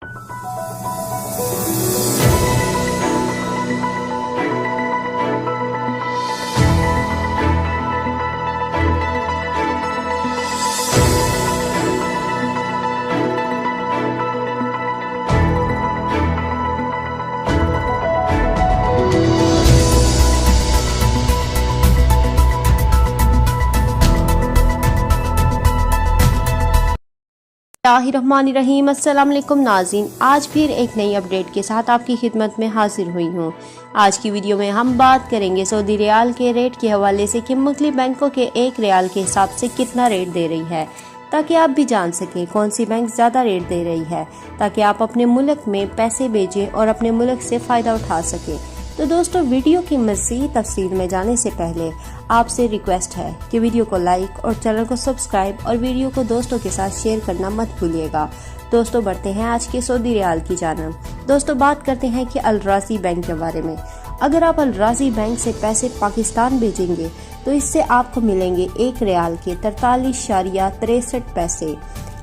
बिस्मिल्लाहिर्रहमानिर्रहीम। अस्सलाम वालेकुम नाज़रीन, आज फिर एक नई अपडेट के साथ आपकी खिदमत में हाजिर हुई हूँ। आज की वीडियो में हम बात करेंगे सऊदी रियाल के रेट के हवाले से कि मुख्तलिफ बैंकों के एक रियाल के हिसाब से कितना रेट दे रही है, ताकि आप भी जान सकें कौन सी बैंक ज़्यादा रेट दे रही है, ताकि आप अपने मुल्क में पैसे भेजें और अपने मुल्क से फ़ायदा उठा सकें। तो दोस्तों, वीडियो की मज़ीद तफसील में जाने से पहले आपसे रिक्वेस्ट है कि वीडियो को लाइक और चैनल को सब्सक्राइब और वीडियो को दोस्तों के साथ शेयर करना मत भूलिएगा। दोस्तों, बढ़ते हैं आज के सऊदी रियाल की जानब। दोस्तों, बात करते हैं कि अल राज़ी बैंक के बारे में। अगर आप अल राज़ी बैंक से पैसे पाकिस्तान भेजेंगे तो इससे आपको मिलेंगे एक रियाल के 43.63 पैसे।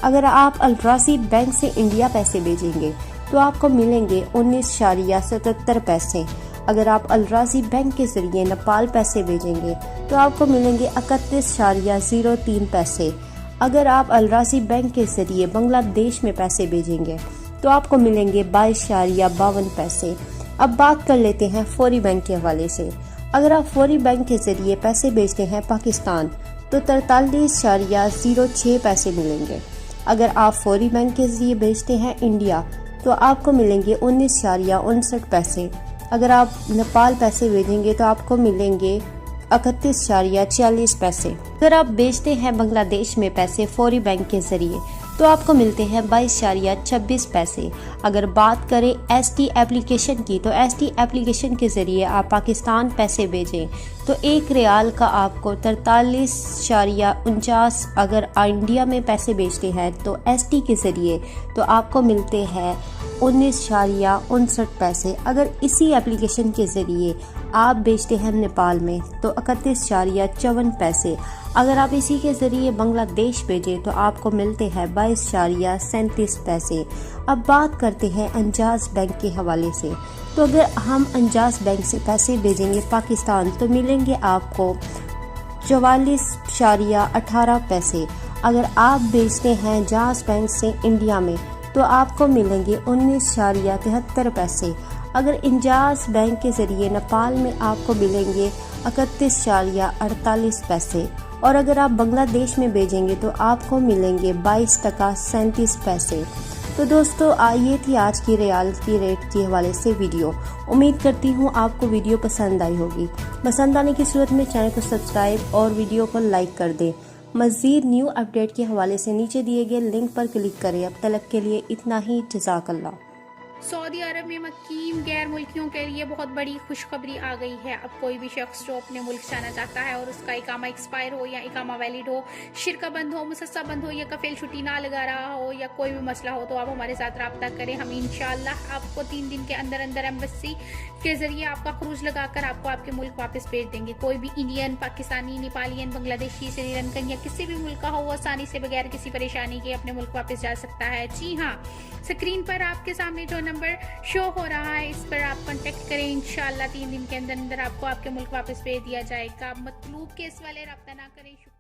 अगर आप अल राज़ी बैंक से इंडिया पैसे भेजेंगे तो आपको मिलेंगे 19.77 पैसे। अगर आप अल राज़ी बैंक के जरिए नेपाल पैसे भेजेंगे तो आपको मिलेंगे 31.03 पैसे। अगर आप अल राज़ी बैंक के जरिए बांग्लादेश में पैसे भेजेंगे तो आपको मिलेंगे 22.52 पैसे। अब बात कर लेते हैं फौरी बैंक के हवाले से। अगर आप फौरी बैंक के जरिए पैसे भेजते हैं पाकिस्तान तो 43.06 पैसे मिलेंगे। अगर आप फौरी बैंक के जरिए भेजते हैं इंडिया तो आपको मिलेंगे 19.59 पैसे। अगर आप नेपाल पैसे भेजेंगे तो आपको मिलेंगे 31.46 पैसे। अगर आप भेजते हैं बांग्लादेश में पैसे फौरी बैंक के जरिए तो आपको मिलते हैं 22.26 पैसे। अगर बात करें एसटी एप्लीकेशन की तो एसटी एप्लीकेशन के जरिए आप पाकिस्तान पैसे भेजें तो एक रियाल का आपको 43.49। अगर इंडिया में पैसे भेजते हैं तो एसटी के जरिए तो आपको मिलते हैं 19.59 पैसे। अगर इसी एप्लीकेशन के जरिए आप भेजते हैं नेपाल में तो 31.54 पैसे। अगर आप इसी के जरिए बांग्लादेश भेजें तो आपको मिलते हैं 22.37 पैसे। अब बात करते हैं अंजाज बैंक के हवाले से। तो अगर हम अंजाज बैंक से पैसे भेजेंगे पाकिस्तान तो मिलेंगे आपको 44.18 पैसे। अगर आप भेजते हैं अंजाज बैंक से इंडिया में तो आपको मिलेंगे 19.73 पैसे। अगर इंजाज बैंक के जरिए नेपाल में आपको मिलेंगे 31.48 पैसे। और अगर आप बांग्लादेश में भेजेंगे तो आपको मिलेंगे 22.37 पैसे। तो दोस्तों, ये थी आज की रियाल की रेट के हवाले से वीडियो। उम्मीद करती हूँ आपको वीडियो पसंद आई होगी। पसंद आने की सूरत में चैनल को सब्सक्राइब और वीडियो को लाइक कर दें। मज़ीद न्यू अपडेट के हवाले से नीचे दिए गए लिंक पर क्लिक करें। अब तक के लिए इतना ही। जज़ाकल्लाह। सऊदी अरब में मुकीम गैर मुल्कियों के लिए बहुत बड़ी खुशखबरी आ गई है। अब कोई भी शख्स जो अपने मुल्क जाना चाहता है और उसका इकामा एक्सपायर हो या इकामा वैलिड हो, शिरका बंद हो, मुसस्सा बंद हो या कफील छुट्टी ना लगा रहा हो या कोई भी मसला हो तो आप हमारे साथ रब्ता करें। हम इंशाल्लाह आपको 3 दिन के अंदर अंदर एम्बेसी के जरिए आपका खरूज लगाकर आपको आपके मुल्क वापस भेज देंगे। कोई भी इंडियन, पाकिस्तानी, नेपालियन, बांग्लादेशी, श्रीलंकन या किसी भी मुल्क का हो वो आसानी से बगैर किसी परेशानी के अपने मुल्क वापस जा सकता है। जी हाँ, स्क्रीन पर आपके सामने जो नंबर शो हो रहा है इस पर आप कांटेक्ट करें। इंशाल्लाह 3 दिन के अंदर अंदर आपको आपके मुल्क वापस भेज दिया जाएगा। मतलूब केस वाले रब्ता ना करें।